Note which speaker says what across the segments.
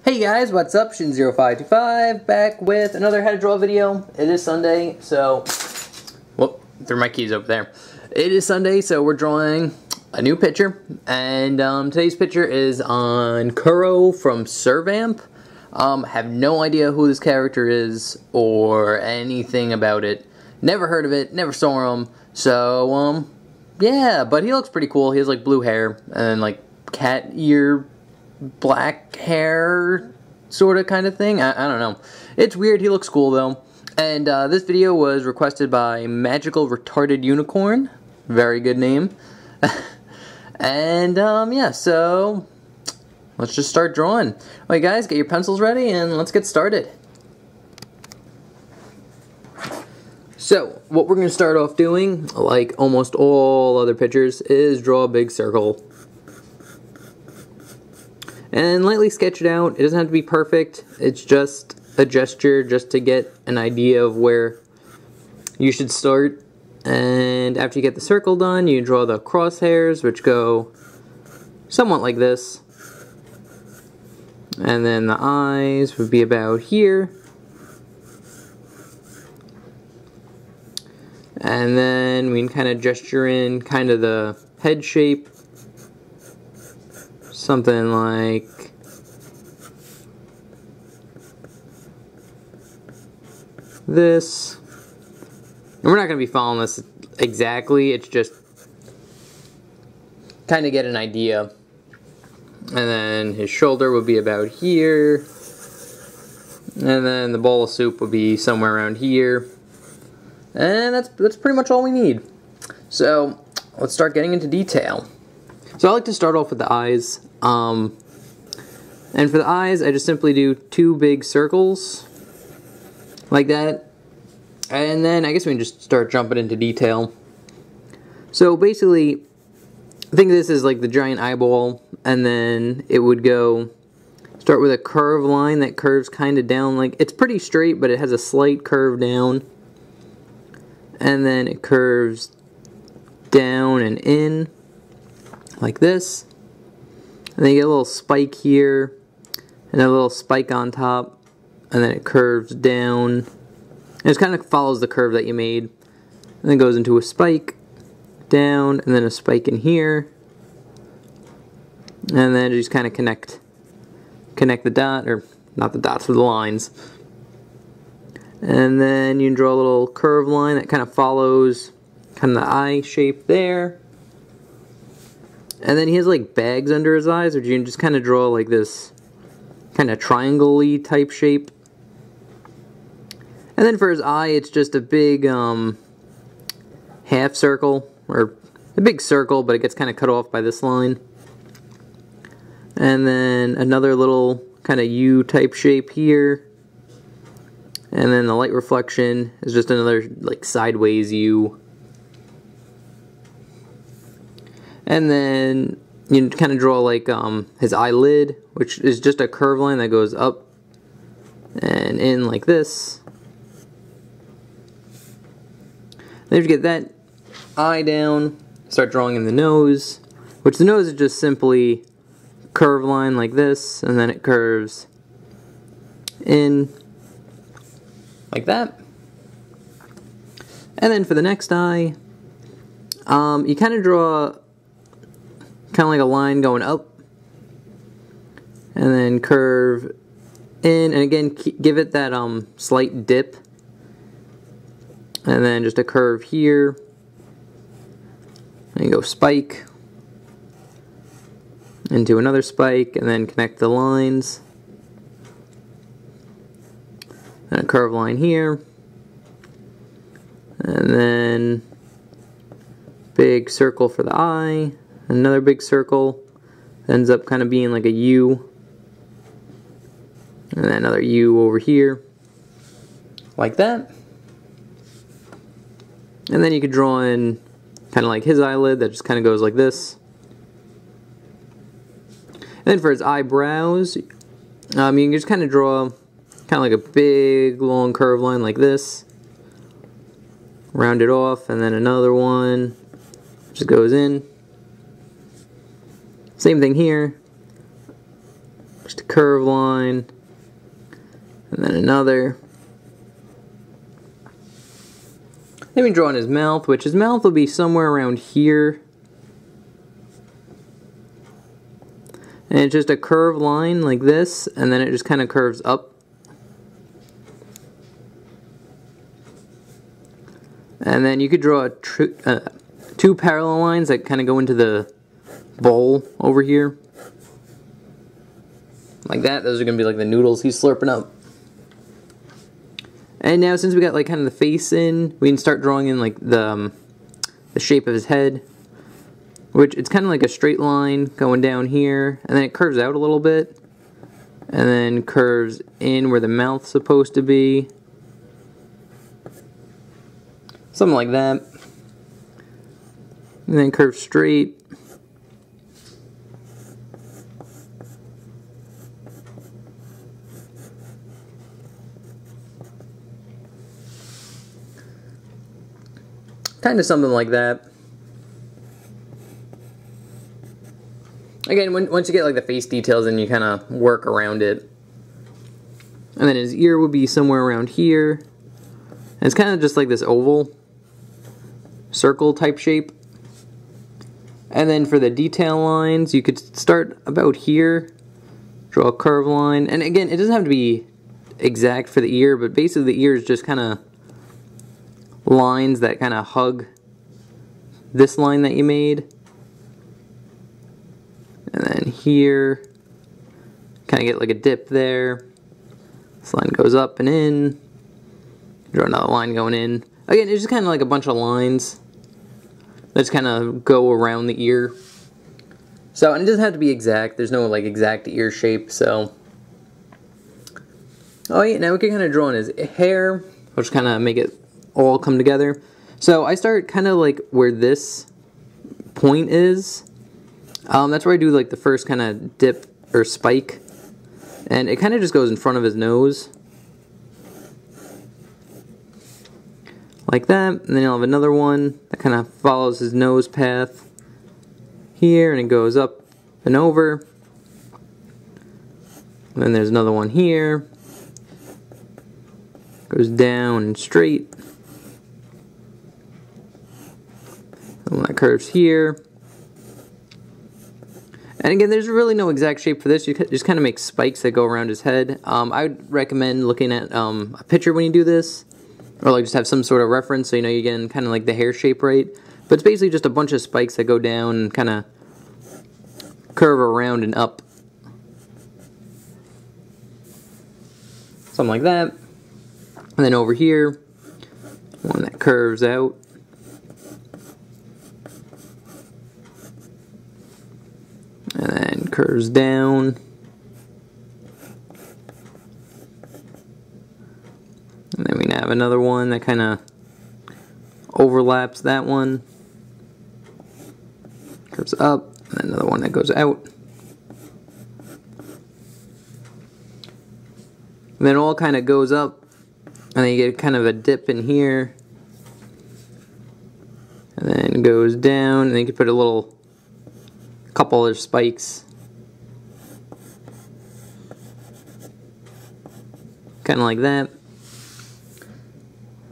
Speaker 1: Hey guys, what's up? Shin0525 back with another how to draw video. It is Sunday, so whoop, threw my keys over there. It is Sunday, so we're drawing a new picture, and today's picture is on Kuro from Servamp. Have no idea who this character is or anything about it. Never heard of it, never saw him. So yeah, but he looks pretty cool. He has like blue hair and like cat ear, black hair sort of kind of thing. I don't know. It's weird. He looks cool though. And this video was requested by Magical Retarded Unicorn. Very good name. And yeah, so let's just start drawing. Alright guys, get your pencils ready and let's get started. So, what we're going to start off doing, like almost all other pictures, is draw a big circle. And lightly sketch it out. It doesn't have to be perfect. It's just a gesture just to get an idea of where you should start. And after you get the circle done, you draw the crosshairs, which go somewhat like this. And then the eyes would be about here. And then we can kind of gesture in kind of the head shape. Something like this. And we're not going to be following this exactly, it's just kind of get an idea. And then his shoulder would be about here. And then the bowl of soup would be somewhere around here. And that's pretty much all we need. So let's start getting into detail. So I like to start off with the eyes. And for the eyes, I just simply do two big circles like that. And then I guess we can just start jumping into detail. So basically, think of this as like the giant eyeball, and then it would go start with a curved line that curves kind of down, like it's pretty straight, but it has a slight curve down. And then it curves down and in like this. And then you get a little spike here and a little spike on top, and then it curves down. And it kind of follows the curve that you made. And then goes into a spike down and then a spike in here. And then just kind of connect the dot, or not the dots, with the lines. And then you can draw a little curved line that kind of follows kind of the eye shape there. And then he has like bags under his eyes, which you can just kind of draw like this kind of triangle-y type shape. And then for his eye, it's just a big half circle, or a big circle, but it gets kind of cut off by this line. And then another little kind of U type shape here. And then the light reflection is just another like sideways U. And then you kind of draw like his eyelid, which is just a curved line that goes up and in like this. Then you get that eye down, start drawing in the nose, which the nose is just simply curved line like this, and then it curves in like that. And then for the next eye, you kind of draw kind of like a line going up, and then curve in, and again give it that slight dip, and then just a curve here, and you go spike into another spike, and then connect the lines. And a curved line here, and then big circle for the eye, another big circle, ends up kind of being like a U, and then another U over here, like that. And then you could draw in kind of like his eyelid that just kind of goes like this. And then for his eyebrows, you can just kind of draw kind of like a big long curved line like this, round it off, and then another one just goes in. Same thing here, Just a curved line. And then another. Then we draw in his mouth, which his mouth will be somewhere around here. And it's just a curved line like this, and then it just kind of curves up. And then you could draw two parallel lines that kind of go into the bowl over here. Like that. Those are going to be like the noodles he's slurping up. And now since we got like kind of the face in, we can start drawing in like the shape of his head. Which it's kind of like a straight line going down here, and then it curves out a little bit. And then curves in where the mouth's supposed to be. Something like that. And then curve straight. Kind of something like that. Again, once you get like the face details, then you kind of work around it. And then his ear would be somewhere around here. And it's kind of just like this oval, circle type shape. And then for the detail lines, you could start about here, draw a curved line. And again, it doesn't have to be exact for the ear, but basically the ear is just kind of lines that kind of hug this line that you made. And then here, kind of get like a dip there. This line goes up and in. Draw another line going in. Again, it's just kind of like a bunch of lines that just kind of go around the ear. So, and it doesn't have to be exact. There's no like exact ear shape, so. Oh yeah, now we can kind of draw in his hair, which kind of make it all come together. So I start kind of like where this point is. That's where I do like the first kind of dip or spike, and it kind of just goes in front of his nose like that, and then you'll have another one that kind of follows his nose path here, and it goes up and over, and then there's another one here, goes down and straight, and that curves here. And again, there's really no exact shape for this. You just kind of make spikes that go around his head. I would recommend looking at a picture when you do this, or like just have some sort of reference so you know you're getting kind of like the hair shape right. But it's basically just a bunch of spikes that go down and kind of curve around and up. Something like that. And then over here, one that curves out. And then curves down. And then we have another one that kind of overlaps that one. Curves up. And then another one that goes out. And then it all kind of goes up. And then you get kind of a dip in here. And then goes down. And then you can put a little couple other spikes. Kind of like that.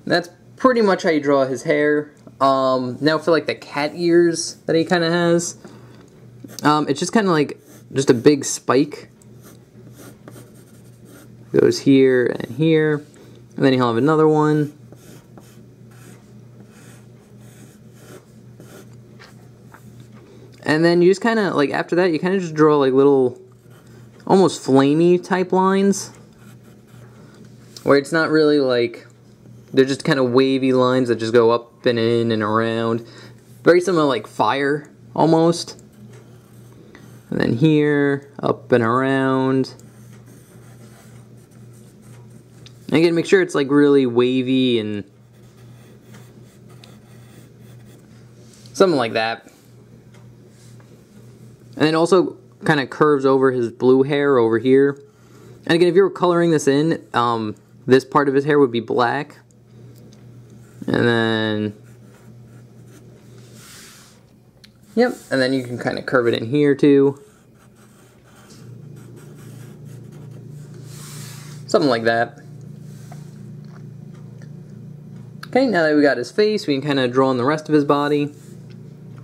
Speaker 1: That's pretty much how you draw his hair. Now for like the cat ears that he kind of has. It's just kind of like just a big spike. Goes here and here. And then he'll have another one. And then you just kind of, like, after that, you kind of just draw, like, little, almost flamey type lines. Where it's not really, like, they're just kind of wavy lines that just go up and in and around. Very similar, like, fire, almost. And then here, up and around. And again, make sure it's, like, really wavy and something like that. And then also kind of curves over his blue hair over here. And again, if you were coloring this in, this part of his hair would be black. And then, yep, and then you can kind of curve it in here too. Something like that. Okay, now that we got his face, we can kind of draw on the rest of his body,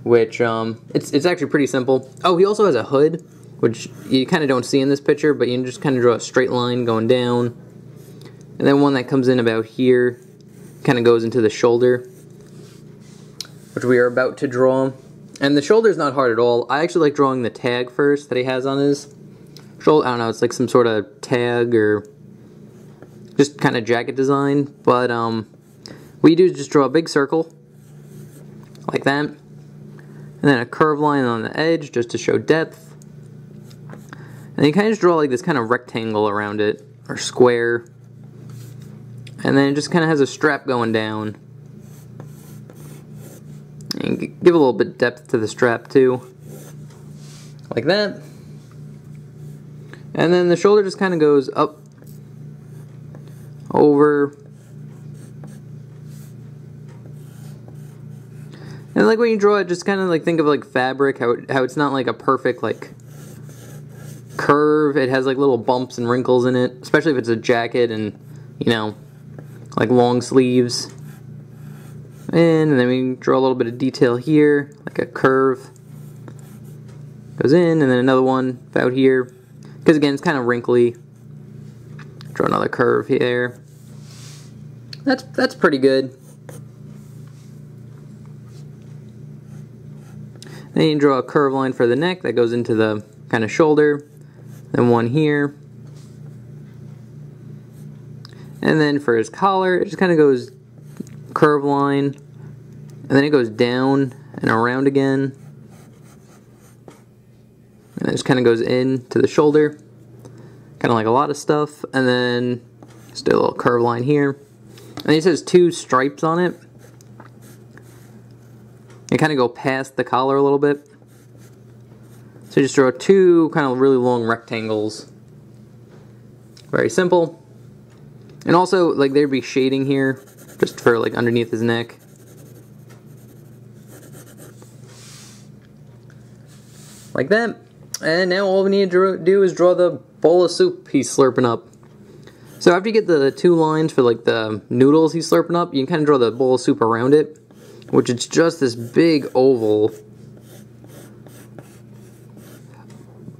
Speaker 1: which, it's actually pretty simple. Oh, he also has a hood, which you kind of don't see in this picture, but you can just kind of draw a straight line going down. And then one that comes in about here, kind of goes into the shoulder, which we are about to draw. And the shoulder is not hard at all. I actually like drawing the tag first that he has on his shoulder. I don't know, it's like some sort of tag or just kind of jacket design. But what you do is just draw a big circle, like that. And then a curved line on the edge just to show depth. And you kind of just draw like this kind of rectangle around it, or square. And then it just kind of has a strap going down. And give a little bit of depth to the strap too. Like that. And then the shoulder just kind of goes up, over. And like when you draw it, just kind of like think of like fabric, how it's not like a perfect like curve. It has like little bumps and wrinkles in it, especially if it's a jacket and, you know, like long sleeves. And then we draw a little bit of detail here, like a curve goes in, and then another one about here, because again it's kind of wrinkly. Draw another curve here. That's pretty good. Then you draw a curve line for the neck that goes into the kind of shoulder, then one here. And then for his collar, it just kind of goes curve line, and then it goes down and around again, and it just kind of goes in to the shoulder, kind of like a lot of stuff. And then just do a little curve line here, and it says 2 stripes on it. You kind of go past the collar a little bit, so you just draw 2 kind of really long rectangles. Very simple. And also, like, there'd be shading here, just for, like, underneath his neck. Like that. And now all we need to do is draw the bowl of soup he's slurping up. So after you get the 2 lines for, like, the noodles he's slurping up, you can kind of draw the bowl of soup around it, which is just this big oval.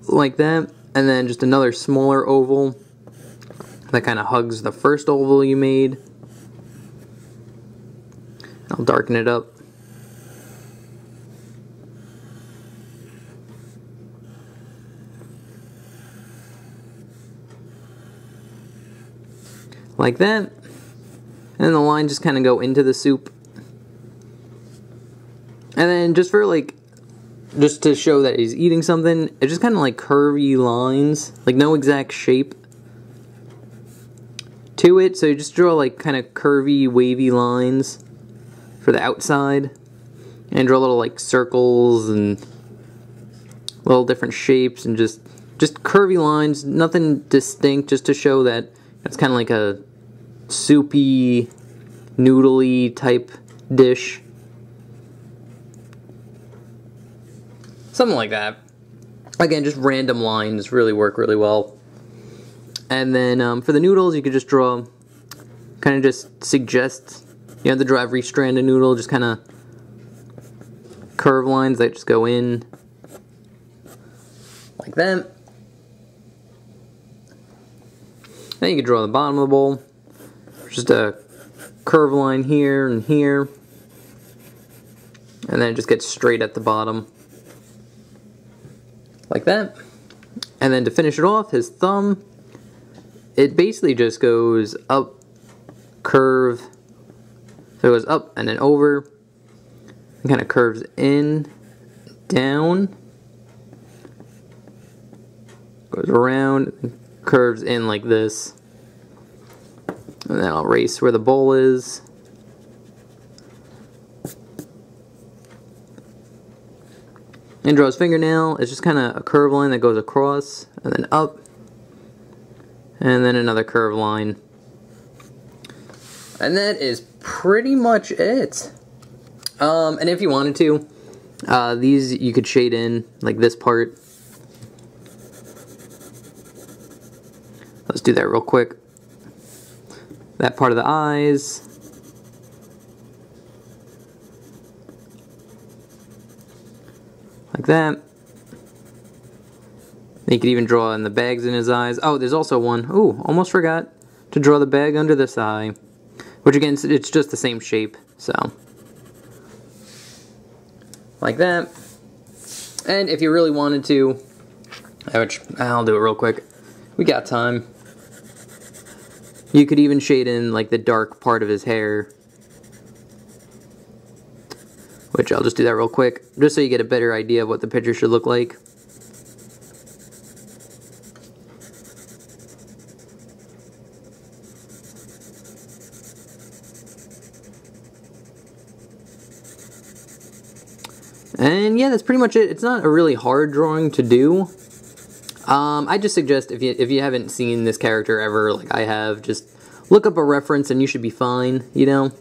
Speaker 1: Like that. And then just another smaller oval that kind of hugs the first oval you made. I'll darken it up. Like that. And then the lines just kind of go into the soup. And then just for like, just to show that he's eating something, it's just kind of like curvy lines, like no exact shape to it, so you just draw like kind of curvy, wavy lines for the outside, and draw little like circles and little different shapes, and just curvy lines, nothing distinct, just to show that it's kind of like a soupy, noodly type dish. Something like that. Again, just random lines really work really well. And then for the noodles, you could just draw, kind of just suggest, you don't have to draw every strand of noodle, just kind of curve lines that just go in, like that. Then you can draw the bottom of the bowl, just a curve line here and here, and then it just gets straight at the bottom, like that. And then to finish it off, his thumb, it basically just goes up, curve, so it goes up and then over, and kind of curves in, down, goes around, and curves in like this. And then I'll erase where the bowl is. And draw his fingernail. It's just kind of a curved line that goes across, and then up, and then another curved line. And that is pretty much it. And if you wanted to, these you could shade in, like this part. Let's do that real quick. that part of the eyes. Like that. You could even draw in the bags in his eyes. Oh, there's also one. Ooh, almost forgot to draw the bag under this eye. Which again, it's just the same shape, so. Like that. And if you really wanted to, which I'll do it real quick. We got time. You could even shade in like the dark part of his hair. Which I'll just do that real quick, just so you get a better idea of what the picture should look like. And yeah, that's pretty much it. It's not a really hard drawing to do. I just suggest if you haven't seen this character ever, like I have, just look up a reference and you should be fine, you know?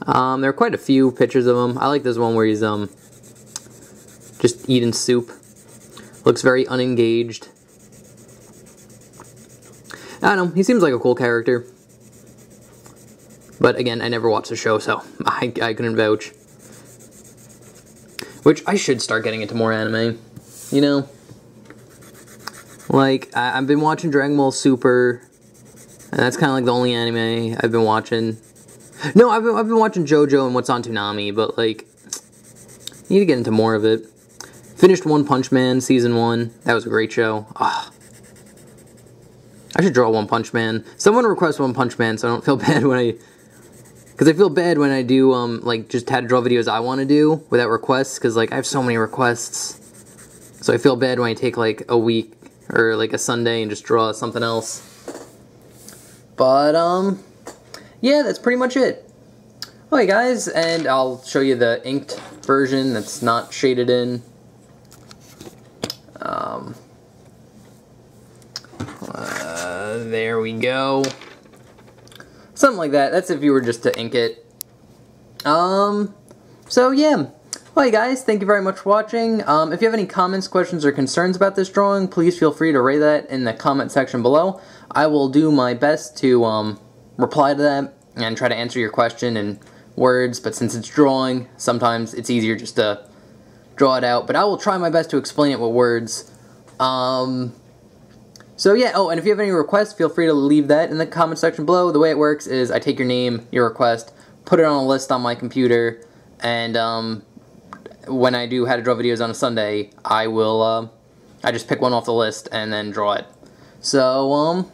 Speaker 1: There are quite a few pictures of him. I like this one where he's just eating soup. Looks very unengaged. I don't know, he seems like a cool character. But again, I never watched the show, so I couldn't vouch. Which, I should start getting into more anime, you know? Like, I've been watching Dragon Ball Super, and that's kind of like the only anime I've been watching. No, I've been watching JoJo and What's on Toonami, but like, I need to get into more of it. Finished One Punch Man Season 1. That was a great show. Ah, I should draw One Punch Man. Someone request One Punch Man so I don't feel bad when I... Because I feel bad when I do, like, just how to draw videos I want to do without requests, because, like, I have so many requests. So I feel bad when I take, like, a week or, like, a Sunday and just draw something else. But, yeah, that's pretty much it. Okay, guys, and I'll show you the inked version that's not shaded in. There we go. Something like that. That's if you were just to ink it. So yeah. Well, guys, thank you very much for watching. If you have any comments, questions, or concerns about this drawing, please feel free to write that in the comment section below. I will do my best to reply to that and try to answer your question in words, but since it's drawing, sometimes it's easier just to draw it out. But I will try my best to explain it with words. So yeah, oh, and if you have any requests, feel free to leave that in the comment section below. The way it works is I take your name, your request, put it on a list on my computer, and when I do how to draw videos on a Sunday, I will, I just pick one off the list and then draw it. So,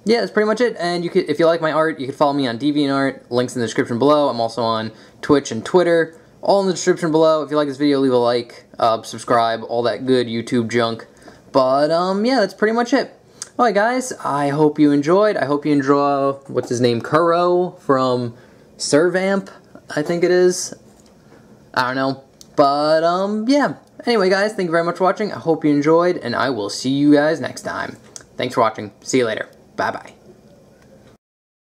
Speaker 1: yeah, that's pretty much it. And you could, if you like my art, you can follow me on DeviantArt, links in the description below. I'm also on Twitch and Twitter, all in the description below. If you like this video, leave a like, subscribe, all that good YouTube junk. But, yeah, that's pretty much it. Alright, guys, I hope you enjoyed. I hope you enjoy, what's his name, Kuro from Servamp, I think it is. I don't know. But, yeah. Anyway, guys, thank you very much for watching. I hope you enjoyed, and I will see you guys next time. Thanks for watching. See you later. Bye-bye.